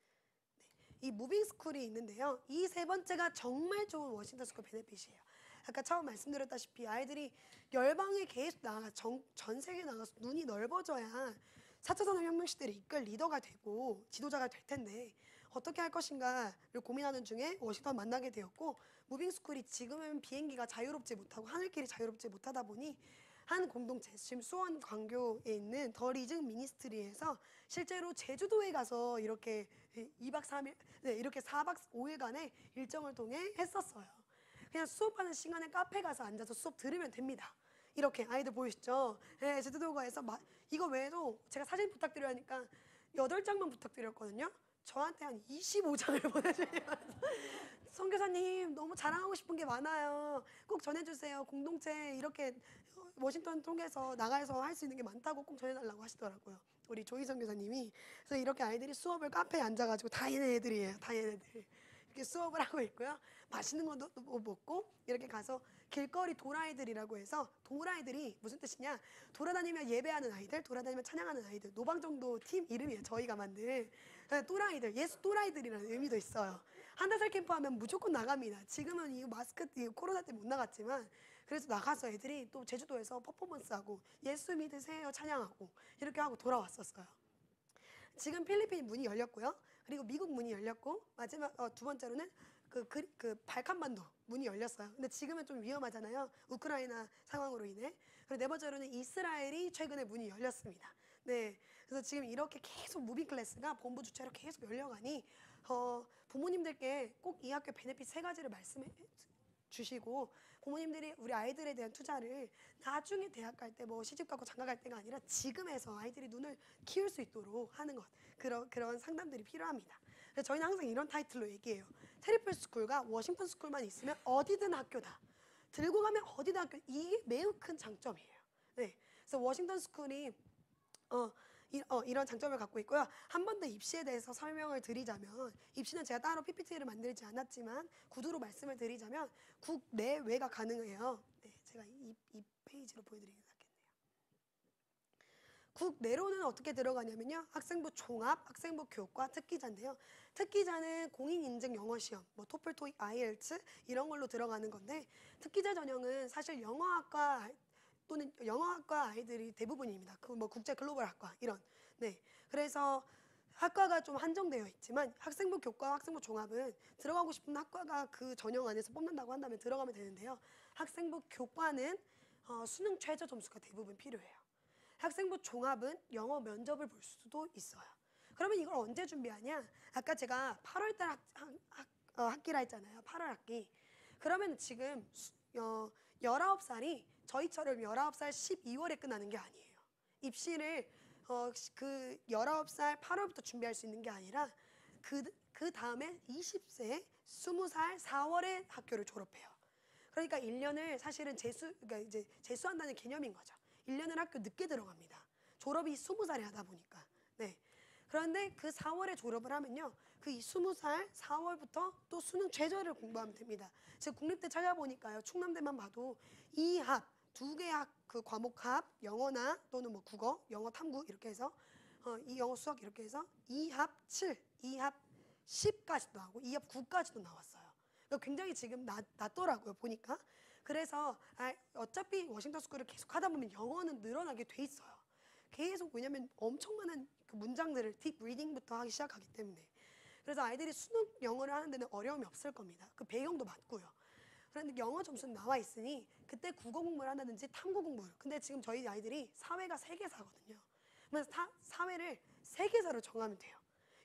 이 무빙 스쿨이 있는데요. 이 3번째가 정말 좋은 워싱턴 스쿨 베네핏이에요. 아까 처음 말씀드렸다시피 아이들이 열방에 계속 전 세계에 나가서 눈이 넓어져야 4차 산업혁명 시대를 이끌 리더가 되고 지도자가 될 텐데 어떻게 할 것인가를 고민하는 중에 워싱턴 만나게 되었고 무빙 스쿨이 지금은 비행기가 자유롭지 못하고 하늘길이 자유롭지 못하다 보니 한 공동체, 지금 수원 광교에 있는 더 리징 미니스트리에서 실제로 제주도에 가서 이렇게 2박 3일, 네, 이렇게 4박 5일간의 일정을 통해 했었어요. 그냥 수업하는 시간에 카페 가서 앉아서 수업 들으면 됩니다. 이렇게 아이들 보이시죠? 네, 제주도가에서 이거 외에도 제가 사진 부탁드려야 하니까 8장만 부탁드렸거든요. 저한테 한 25장을 보내주면서 선교사님 너무 자랑하고 싶은 게 많아요. 꼭 전해주세요. 공동체 이렇게 워싱턴 통해서 나가서 할 수 있는 게 많다고 꼭 전해달라고 하시더라고요. 우리 조희 선교사님이. 그래서 이렇게 아이들이 수업을 카페에 앉아가지고 다 얘네들이에요. 다 얘네들. 이렇게 수업을 하고 있고요. 맛있는 것도 먹고 이렇게 가서 길거리 도라이들이라고 해서 도라이들이 무슨 뜻이냐? 돌아다니며 예배하는 아이들, 돌아다니며 찬양하는 아이들. 노방정도 팀 이름이에요. 저희가 만든 또라이들, 예수 또라이들이라는 의미도 있어요. 한달살 캠프 하면 무조건 나갑니다. 지금은 이 마스크 코로나 때문에 못 나갔지만 그래서 나가서 애들이 또 제주도에서 퍼포먼스하고 예수 믿으세요 찬양하고 이렇게 하고 돌아왔었어요. 지금 필리핀 문이 열렸고요. 그리고 미국 문이 열렸고 마지막 두 번째로는 그 발칸반도 문이 열렸어요. 근데 지금은 좀 위험하잖아요. 우크라이나 상황으로 인해. 그리고 네 번째로는 이스라엘이 최근에 문이 열렸습니다. 네, 그래서 지금 이렇게 계속 무빙 클래스가 본부 주최로 계속 열려가니 부모님들께 꼭 이 학교 베네핏 3가지를 말씀해 주시고 부모님들이 우리 아이들에 대한 투자를 나중에 대학 갈 때 뭐 시집 가고 장가 갈 때가 아니라 지금에서 아이들이 눈을 키울 수 있도록 하는 것 그런 상담들이 필요합니다. 그래서 저희는 항상 이런 타이틀로 얘기해요. 테리플 스쿨과 워싱턴 스쿨만 있으면 어디든 학교다. 들고 가면 어디든 학교. 이게 매우 큰 장점이에요. 네, 그래서 워싱턴 스쿨이 이런 장점을 갖고 있고요. 한 번 더 입시에 대해서 설명을 드리자면 입시는 제가 따로 PPT를 만들지 않았지만 구두로 말씀을 드리자면 국내외가 가능해요. 네, 제가 이 페이지로 보여드리는 게 낫겠네요. 국내로는 어떻게 들어가냐면요. 학생부 종합, 학생부 교과, 특기자인데요. 특기자는 공인인증 영어시험, 뭐 토플, 토익, 아이엘츠 이런 걸로 들어가는 건데 특기자 전형은 사실 영어학과 또는 영어학과 아이들이 대부분입니다. 뭐 국제 글로벌 학과 이런. 네, 그래서 학과가 좀 한정되어 있지만 학생부 교과, 학생부 종합은 들어가고 싶은 학과가 그 전형 안에서 뽑는다고 한다면 들어가면 되는데요. 학생부 교과는 수능 최저 점수가 대부분 필요해요. 학생부 종합은 영어 면접을 볼 수도 있어요. 그러면 이걸 언제 준비하냐? 아까 제가 8월달 학기라 했잖아요. 8월 학기. 그러면 지금 19살이 저희처럼 19살 12월에 끝나는 게 아니에요. 입시를 그 19살 8월부터 준비할 수 있는 게 아니라 그 다음에 20세 20살 4월에 학교를 졸업해요. 그러니까 1년을 사실은 그러니까 이제 재수한다는 개념인 거죠. 1년을 학교 늦게 들어갑니다. 졸업이 20살에 하다 보니까. 네. 그런데 그 4월에 졸업을 하면요. 그 20살 4월부터 또 수능 최저를 공부하면 됩니다. 제가 국립대 찾아보니까요. 충남대만 봐도 2합, 2개 그 과목 합, 영어나 또는 뭐 국어, 영어 탐구 이렇게 해서 이 영어 수학 이렇게 해서 2합 7, 2합 10까지도 나오고 2합 9까지도 나왔어요. 그러니까 굉장히 지금 낮더라고요. 보니까. 그래서 어차피 워싱턴 스쿨을 계속 하다 보면 영어는 늘어나게 돼 있어요. 계속 왜냐면 엄청 많은 그 문장들을 딥 리딩부터 하기 시작하기 때문에. 그래서 아이들이 수능 영어를 하는 데는 어려움이 없을 겁니다. 그 배경도 맞고요. 그런데 영어 점수는 나와 있으니 그때 국어 공부를 한다든지 탐구 공부를. 근데 지금 저희 아이들이 사회가 3개사거든요. 그래서 사회를 3개사로 정하면 돼요.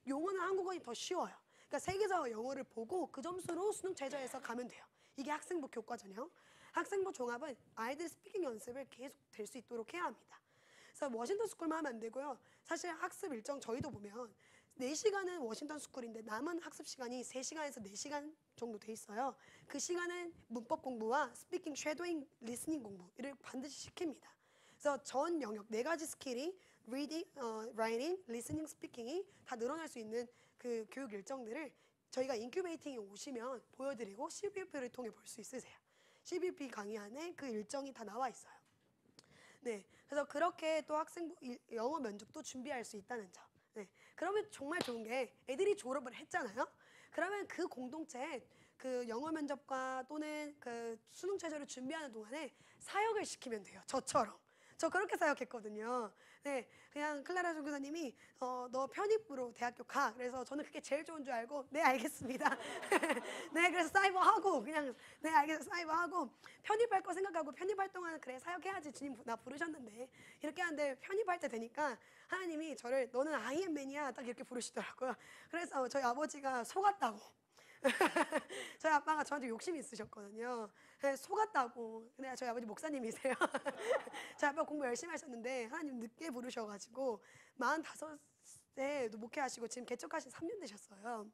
용어는 한국어이 더 쉬워요. 그러니까 3개사와 영어를 보고 그 점수로 수능 최저에서 가면 돼요. 이게 학생부 교과 전형. 학생부 종합은 아이들 스피킹 연습을 계속 될 수 있도록 해야 합니다. 그래서 워싱턴 스쿨만 하면 안 되고요. 사실 학습 일정 저희도 보면 4시간은 워싱턴 스쿨인데 남은 학습 시간이 3시간에서 4시간 정도 돼 있어요. 그 시간은 문법 공부와 스피킹, 쉐도잉, 리스닝 공부를 반드시 시킵니다. 그래서 전 영역 4가지 스킬이 reading, writing, listening, speaking이 다 늘어날 수 있는 그 교육 일정들을 저희가 인큐베이팅에 오시면 보여드리고 CBUP를 통해 볼 수 있으세요. CBUP 강의 안에 그 일정이 다 나와 있어요. 네, 그래서 그렇게 또 학생부 영어 면접도 준비할 수 있다는 점. 네, 그러면 정말 좋은 게 애들이 졸업을 했잖아요. 그러면 그 공동체 그 영어 면접과 또는 그 수능 최저를 준비하는 동안에 사역을 시키면 돼요. 저처럼 저 그렇게 사역했거든요. 네, 그냥 클라라 전교사님이 너 편입으로 대학교 가. 그래서 저는 그게 제일 좋은 줄 알고 네 알겠습니다. 네, 그래서 사이버 하고 그냥 네 알겠어 사이버 하고 편입할 거 생각하고 편입할 동안 그래 사역해야지 주님 나 부르셨는데 이렇게 하는데 편입할 때 되니까 하나님이 저를 너는 아이엠맨이야 딱 이렇게 부르시더라고요. 그래서 저희 아버지가 속았다고. 저희 아빠가 저한테 욕심이 있으셨거든요. 네, 속았다고. 근데 저희 아버지 목사님이세요. 저희 아빠 공부 열심히 하셨는데 하나님 늦게 부르셔가지고 45세도 목회하시고 지금 개척하신 3년 되셨어요.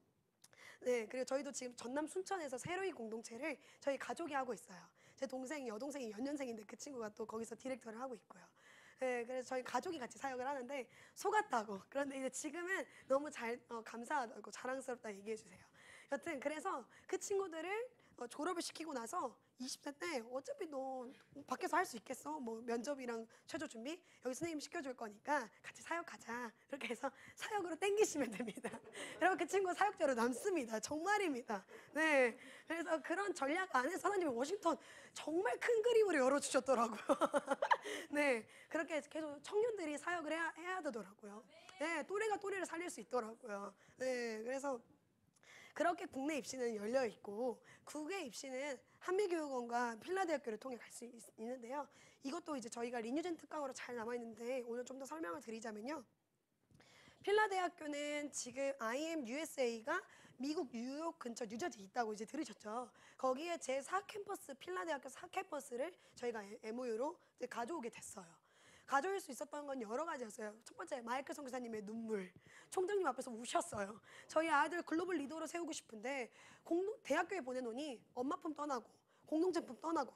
네, 그리고 저희도 지금 전남 순천에서 새로이 공동체를 저희 가족이 하고 있어요. 제 동생이 여동생이 연년생인데 그 친구가 또 거기서 디렉터를 하고 있고요. 네, 그래서 저희 가족이 같이 사역을 하는데 속았다고. 그런데 이제 지금은 너무 감사하다고 자랑스럽다 얘기해 주세요. 여튼 그래서 그 친구들을 졸업을 시키고 나서 20대 때 어차피 너 밖에서 할 수 있겠어? 뭐 면접이랑 최저 준비 여기 선생님 시켜줄 거니까 같이 사역하자. 이렇게 해서 사역으로 땡기시면 됩니다. 여러분 그 친구 사역자로 남습니다. 정말입니다. 네, 그래서 그런 전략 안에서 하나님이 워싱턴 정말 큰 그림으로 열어주셨더라고요. 네, 그렇게 계속 청년들이 사역을 해야 되더라고요. 네, 또래가 또래를 살릴 수 있더라고요. 네, 그래서 그렇게 국내 입시는 열려 있고 국외 입시는 한미교육원과 필라대학교를 통해 갈 수 있는데요. 이것도 이제 저희가 리뉴젠 특강으로 잘 남아 있는데 오늘 좀 더 설명을 드리자면요. 필라대학교는 지금 IM USA가 미국 뉴욕 근처 뉴저지 있다고 이제 들으셨죠. 거기에 제 4캠퍼스 필라대학교 4캠퍼스를 저희가 MOU로 이제 가져오게 됐어요. 가져올 수 있었던 건 여러 가지였어요. 첫 번째 마이클 선교사님의 눈물. 총장님 앞에서 우셨어요. 저희 아이들 글로벌 리더로 세우고 싶은데 대학교에 보내놓으니 엄마 품 떠나고 공동체 품 떠나고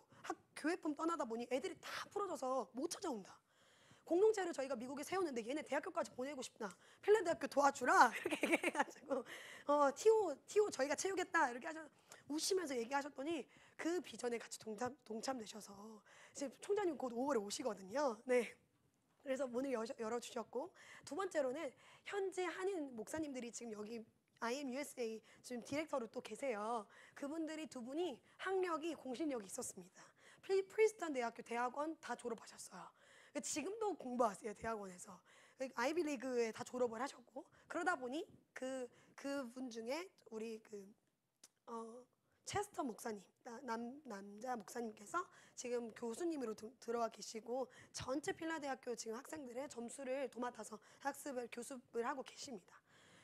교회 품 떠나다 보니 애들이 다 풀어져서 못 찾아온다. 공동체를 저희가 미국에 세우는데 얘네 대학교까지 보내고 싶다. 필라델피아 도와주라 이렇게 얘기해가지고 티오 저희가 채우겠다 이렇게 우시면서 얘기하셨더니 그 비전에 같이 동참되셔서 지금 총장님 곧 5월에 오시거든요. 네. 그래서 문을 열어주셨고 두 번째로는 현재 한인 목사님들이 지금 여기 IM USA 지금 디렉터로 또 계세요. 그분들이 두 분이 학력이 공신력이 있었습니다. 프린스턴 대학원 다 졸업하셨어요. 지금도 공부하세요 대학원에서. 아이비리그에 다 졸업을 하셨고 그러다 보니 그분 중에 우리 체스터 목사님 남자 목사님께서 지금 교수님으로 들어와 계시고 전체 필라대학교 지금 학생들의 점수를 도맡아서 교습을 하고 계십니다.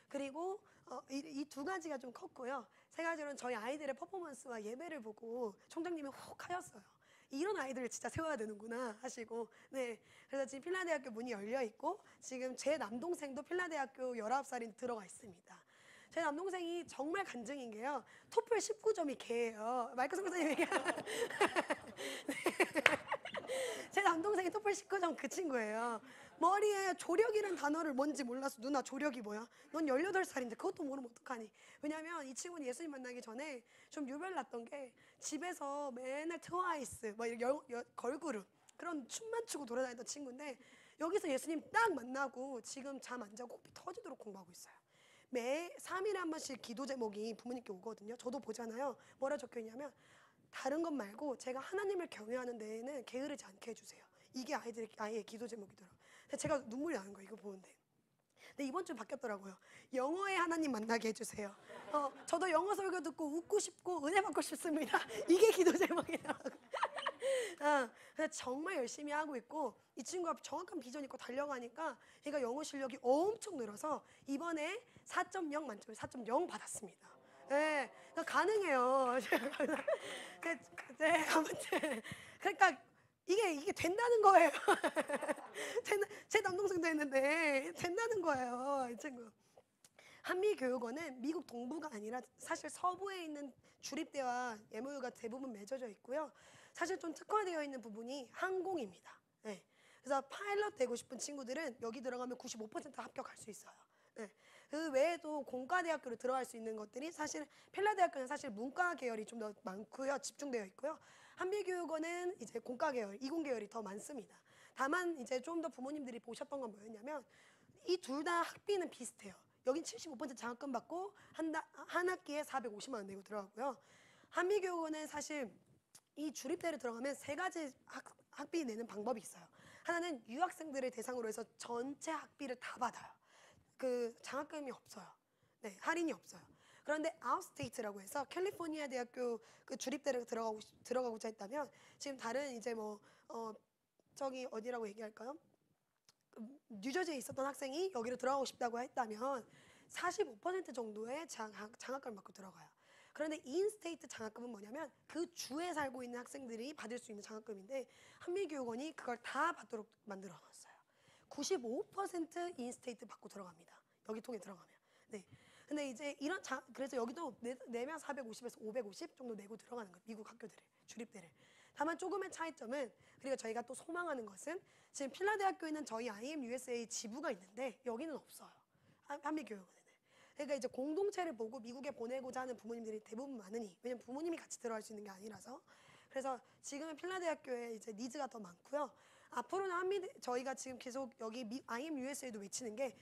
그리고 이 두 가지가 좀 컸고요. 세 가지로는 저희 아이들의 퍼포먼스와 예배를 보고 총장님이 혹 하였어요. 이런 아이들을 진짜 세워야 되는구나 하시고 네, 그래서 지금 필라대학교 문이 열려 있고 지금 제 남동생도 필라대학교 19살이 들어가 있습니다. 제 남동생이 정말 간증인 게요. 토플 19점이 걔예요. 마이클 선교사님 얘기하는 제 남동생이 토플 19점 그 친구예요. 머리에 조력이라는 단어를 뭔지 몰라서 누나 조력이 뭐야? 넌 18살인데 그것도 모르면 어떡하니? 왜냐면 이 친구는 예수님 만나기 전에 좀 유별났던 게 집에서 맨날 트와이스 막 걸그룹 그런 춤만 추고 돌아다니던 친구인데 여기서 예수님 딱 만나고 지금 잠 안 자고 코피 터지도록 공부하고 있어요. 매 3일에 한 번씩 기도 제목이 부모님께 오거든요. 저도 보잖아요. 뭐라 적혀 있냐면 다른 것 말고 제가 하나님을 경외하는 데에는 게으르지 않게 해주세요. 이게 아이의 기도 제목이더라고요. 제가 눈물이 나는 거예요. 이거 보는데. 근데 이번 주 바뀌었더라고요. 영어의 하나님 만나게 해주세요. 저도 영어 설교 듣고 웃고 싶고 은혜 받고 싶습니다. 이게 기도 제목이더라고요. 그래서 정말 열심히 하고 있고 이 친구가 정확한 비전 있고 달려가니까 얘가 영어 실력이 엄청 늘어서 이번에 4.0 만점에 4.0 받았습니다. 네, 그러니까 가능해요. 네, 아무튼 그러니까 이게 된다는 거예요. 제 남동생도 했는데 된다는 거예요. 이 친구. 한미교육원은 미국 동부가 아니라 사실 서부에 있는 주립대와 MOU가 대부분 맺어져 있고요. 사실 좀 특화되어 있는 부분이 항공입니다. 네. 그래서 파일럿 되고 싶은 친구들은 여기 들어가면 95% 합격할 수 있어요. 네. 그 외에도 공과대학교로 들어갈 수 있는 것들이 사실 필라대학교는 사실 문과 계열이 좀 더 많고요. 집중되어 있고요. 한미교육원은 이제 공과 계열, 이공 계열이 더 많습니다. 다만 이제 좀 더 부모님들이 보셨던 건 뭐였냐면 이 둘 다 학비는 비슷해요. 여긴 75% 장학금 받고 한 학기에 450만 원 내고 들어가고요. 한미교육원은 사실 이 주립대를 들어가면 세 가지 학비 내는 방법이 있어요. 하나는 유학생들을 대상으로 해서 전체 학비를 다 받아요. 그 장학금이 없어요. 네, 할인이 없어요. 그런데 아웃스테이트라고 해서 캘리포니아 대학교 그 주립대를 들어가고자 했다면 지금 다른 이제 뭐 저기 어디라고 얘기할까요? 뉴저지에 있었던 학생이 여기로 들어가고 싶다고 했다면 45% 정도의 장학금을 받고 들어가요. 그런데 인스테이트 장학금은 뭐냐면 그 주에 살고 있는 학생들이 받을 수 있는 장학금인데 한미교육원이 그걸 다 받도록 만들어 놨어요. 95% 인스테이트 받고 들어갑니다. 여기 통해 들어가면. 네. 근데 이제 그래서 여기도 내면 450에서 550 정도 내고 들어가는 거예요. 미국 학교들을, 주립대를. 다만 조금의 차이점은, 그리고 저희가 또 소망하는 것은 지금 필라대학교에 있는 저희 IMUSA 지부가 있는데 여기는 없어요. 한미교육원에는. 그러니까 이제 공동체를 보고 미국에 보내고자 하는 부모님들이 대부분 많으니, 왜냐면 부모님이 같이 들어갈 수 있는 게 아니라서. 그래서 지금은 필라대학교에 이제 니즈가 더 많고요. 앞으로는 저희가 지금 계속 여기 IMUSA도 외치는 게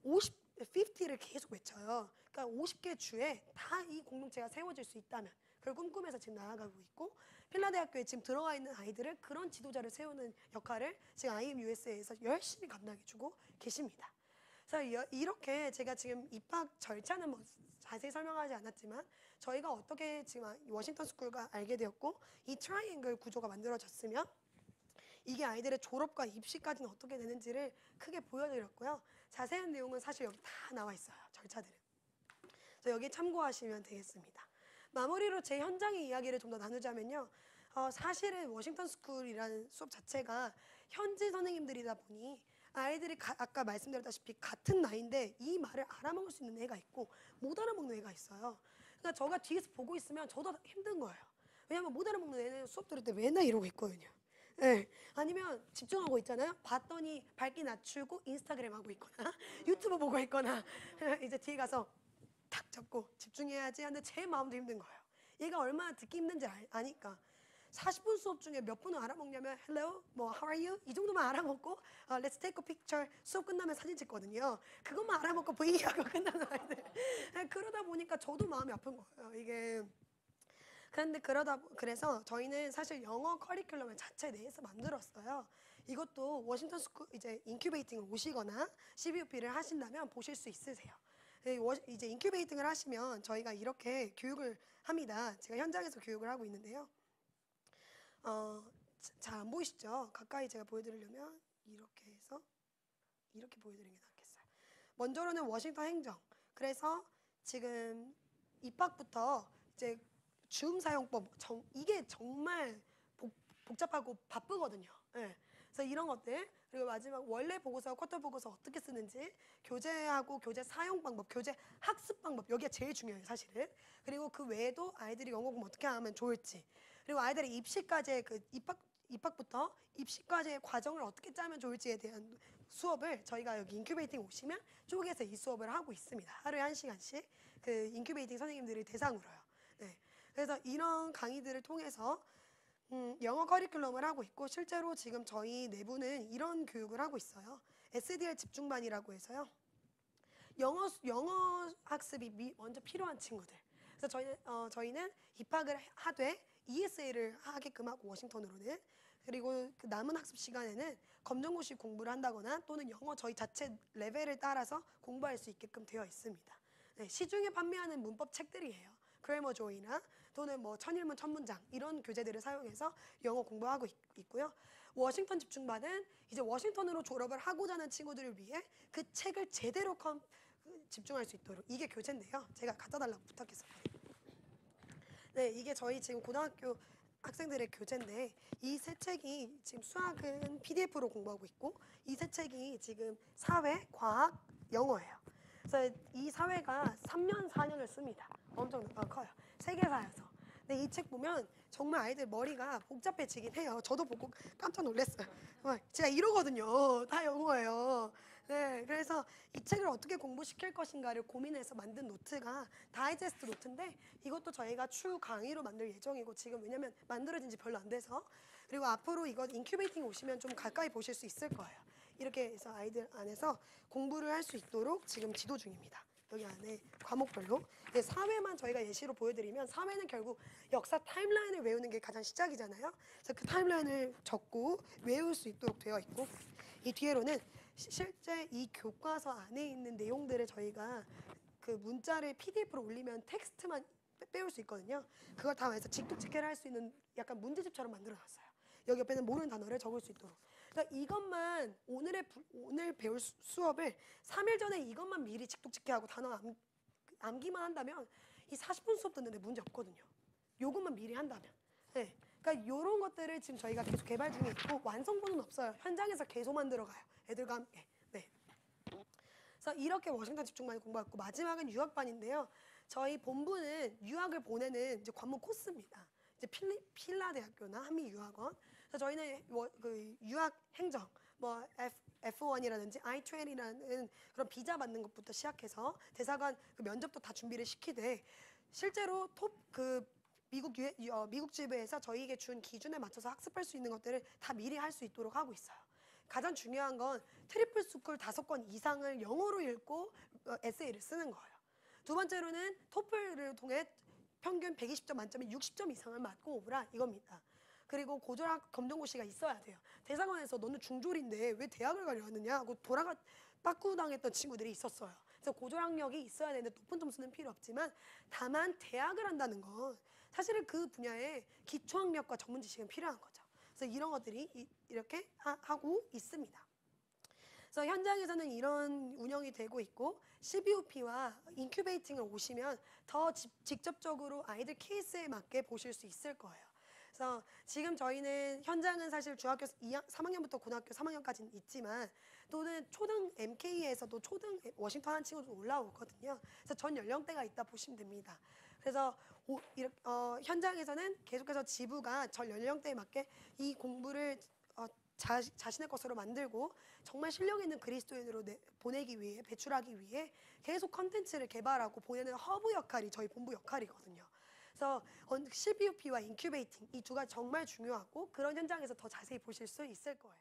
50를 계속 외쳐요. 그러니까 50개 주에 다 이 공동체가 세워질 수 있다면 그걸 꿈꾸면서 지금 나아가고 있고, 필라대학교에 지금 들어가 있는 아이들을 그런 지도자를 세우는 역할을 지금 IMUSA에서 열심히 감당해주고 계십니다. 그래서 이렇게 제가 지금 입학 절차는 뭐 자세히 설명하지 않았지만 저희가 어떻게 지금 워싱턴 스쿨과 알게 되었고 이 트라이앵글 구조가 만들어졌으면 이게 아이들의 졸업과 입시까지는 어떻게 되는지를 크게 보여드렸고요. 자세한 내용은 사실 여기 다 나와 있어요. 절차들은. 그래서 여기 참고하시면 되겠습니다. 마무리로 제 현장의 이야기를 좀 더 나누자면요. 사실은 워싱턴 스쿨이라는 수업 자체가 현지 선생님들이다 보니 아이들이 아까 말씀드렸다시피 같은 나이인데 이 말을 알아먹을 수 있는 애가 있고 못 알아먹는 애가 있어요. 그러니까 저가 뒤에서 보고 있으면 저도 힘든 거예요. 왜냐하면 못 알아먹는 애는 수업 들을 때 맨날 이러고 있거든요. 네. 아니면 집중하고 있잖아요. 봤더니 밝기 낮추고 인스타그램 하고 있거나 유튜브 보고 있거나 이제 뒤에 가서 탁 잡고 집중해야지 하는데 제 마음도 힘든 거예요. 얘가 얼마나 듣기 힘든지 아니까. 40분 수업 중에 몇 분을 알아먹냐면 hello, 뭐 how are you? 이 정도만 알아먹고 let's take a picture 수업 끝나면 사진 찍거든요. 그것만 알아먹고 V 하고 끝나는 아이들. 그러다 보니까 저도 마음이 아픈 거예요. 이게. 그런데 그래서 저희는 사실 영어 커리큘럼을 자체 내에서 만들었어요. 이것도 워싱턴 스쿨 이제 인큐베이팅을 오시거나 CBUP를 하신다면 보실 수 있으세요. 이제 인큐베이팅을 하시면 저희가 이렇게 교육을 합니다. 제가 현장에서 교육을 하고 있는데요. 잘 안 보이시죠? 가까이 제가 보여드리려면 이렇게 해서 이렇게 보여드리는 게 낫겠어요. 먼저로는 워싱턴 행정. 그래서 지금 입학부터 이제 줌 사용법, 이게 정말 복잡하고 바쁘거든요. 네. 그래서 이런 것들, 그리고 마지막 원래 보고서, 쿼터 보고서 어떻게 쓰는지, 교재하고 교재 사용 방법, 교재 학습 방법, 여기가 제일 중요해요, 사실은. 그리고 그 외에도 아이들이 영어 공부 어떻게 하면 좋을지, 그리고 아이들이 입시까지의 그 입학부터 입시까지의 과정을 어떻게 짜면 좋을지에 대한 수업을 저희가 여기 인큐베이팅 오시면 쪼개서 이 수업을 하고 있습니다. 하루에 1시간씩 그 인큐베이팅 선생님들을 대상으로요. 네. 그래서 이런 강의들을 통해서 영어 커리큘럼을 하고 있고, 실제로 지금 저희 내부는 이런 교육을 하고 있어요. SDL 집중반이라고 해서요. 영어 학습이 먼저 필요한 친구들. 그래서 저희는 입학을 하되 ESA를 하게끔 하고, 워싱턴으로는. 그리고 그 남은 학습 시간에는 검정고시 공부를 한다거나 또는 영어 저희 자체 레벨을 따라서 공부할 수 있게끔 되어 있습니다. 네, 시중에 판매하는 문법 책들이에요. 그래머 조이나 또는 뭐 천일문 천문장 이런 교재들을 사용해서 영어 공부하고 있고요. 워싱턴 집중반은 이제 워싱턴으로 졸업을 하고자 하는 친구들을 위해 그 책을 제대로 집중할 수 있도록, 이게 교재인데요. 제가 갖다 달라고 부탁했었거든요. 네, 이게 저희 지금 고등학교 학생들의 교재인데, 이 세 책이 지금 수학은 PDF로 공부하고 있고, 이 세 책이 지금 사회, 과학, 영어예요. 그래서 이 사회가 3년, 4년을 씁니다. 엄청 커요. 세계사여서. 근데 이 책 보면 정말 아이들 머리가 복잡해지긴 해요. 저도 보고 깜짝 놀랐어요. 제가 이러거든요. 다 영어예요. 네, 그래서 이 책을 어떻게 공부시킬 것인가를 고민해서 만든 노트가 다이제스트 노트인데, 이것도 저희가 추후 강의로 만들 예정이고, 지금 왜냐면 만들어진 지 별로 안 돼서, 그리고 앞으로 이거 인큐베이팅 오시면 좀 가까이 보실 수 있을 거예요. 이렇게 해서 아이들 안에서 공부를 할 수 있도록 지금 지도 중입니다. 여기 안에 과목별로. 사회만 저희가 예시로 보여드리면 사회는 결국 역사 타임라인을 외우는 게 가장 시작이잖아요. 그래서 그 타임라인을 적고 외울 수 있도록 되어 있고 이 뒤에로는 실제 이 교과서 안에 있는 내용들을 저희가 그 문자를 PDF로 올리면 텍스트만 빼올 수 있거든요. 그걸 다 해서 직독 체크를 할 수 있는 약간 문제집처럼 만들어놨어요. 여기 옆에는 모르는 단어를 적을 수 있도록. 그러니까 이것만 오늘 배울 수업을 3일 전에 이것만 미리 직독 체크하고 단어 암기만 한다면 이 40분 수업 듣는데 문제 없거든요. 요것만 미리 한다면. 네. 그러니까 이런 것들을 지금 저희가 계속 개발 중에 있고 완성본은 없어요. 현장에서 계속 만들어가요. 애들과 함께. 네. 그래서 이렇게 워싱턴 집중반을 공부했고 마지막은 유학반인데요. 저희 본부는 유학을 보내는 이제 관문 코스입니다. 이제 필라대학교나 한미유학원. 그래서 저희는 그 유학 행정, 뭐 F1이라든지 I-20이라는 그런 비자 받는 것부터 시작해서 대사관 그 면접도 다 준비를 시키되 실제로 미국 지부에서 저희에게 준 기준에 맞춰서 학습할 수 있는 것들을 다 미리 할 수 있도록 하고 있어요. 가장 중요한 건 트리플 스쿨 5권 이상을 영어로 읽고 에세이를 쓰는 거예요. 두 번째로는 토플을 통해 평균 120점 만점에 60점 이상을 맞고 오라 이겁니다. 그리고 고졸학 검정고시가 있어야 돼요. 대사관에서 너는 중졸인데 왜 대학을 가려 하느냐 하고 빠꾸당했던 친구들이 있었어요. 그래서 고졸학력이 있어야 되는데 높은 점수는 필요 없지만 다만 대학을 한다는 건 사실은 그 분야에 기초학력과 전문 지식은 필요한 거죠. 그래서 이런 것들이 이렇게 하고 있습니다. 그래서 현장에서는 이런 운영이 되고 있고 CBOP와 인큐베이팅을 오시면 더 직접적으로 아이들 케이스에 맞게 보실 수 있을 거예요. 그래서 지금 저희는 현장은 사실 중학교 3학년부터 고등학교 3학년까지는 있지만 또는 초등 MK에서도 초등 워싱턴 한 친구도 올라오거든요. 그래서 전 연령대가 있다 보시면 됩니다. 그래서 현장에서는 계속해서 지부가 전 연령대에 맞게 이 공부를 자신의 것으로 만들고 정말 실력 있는 그리스도인으로 보내기 위해 배출하기 위해 계속 컨텐츠를 개발하고 보내는 허브 역할이 저희 본부 역할이거든요. 그래서 CBUP와 인큐베이팅 이 두 가지 정말 중요하고 그런 현장에서 더 자세히 보실 수 있을 거예요.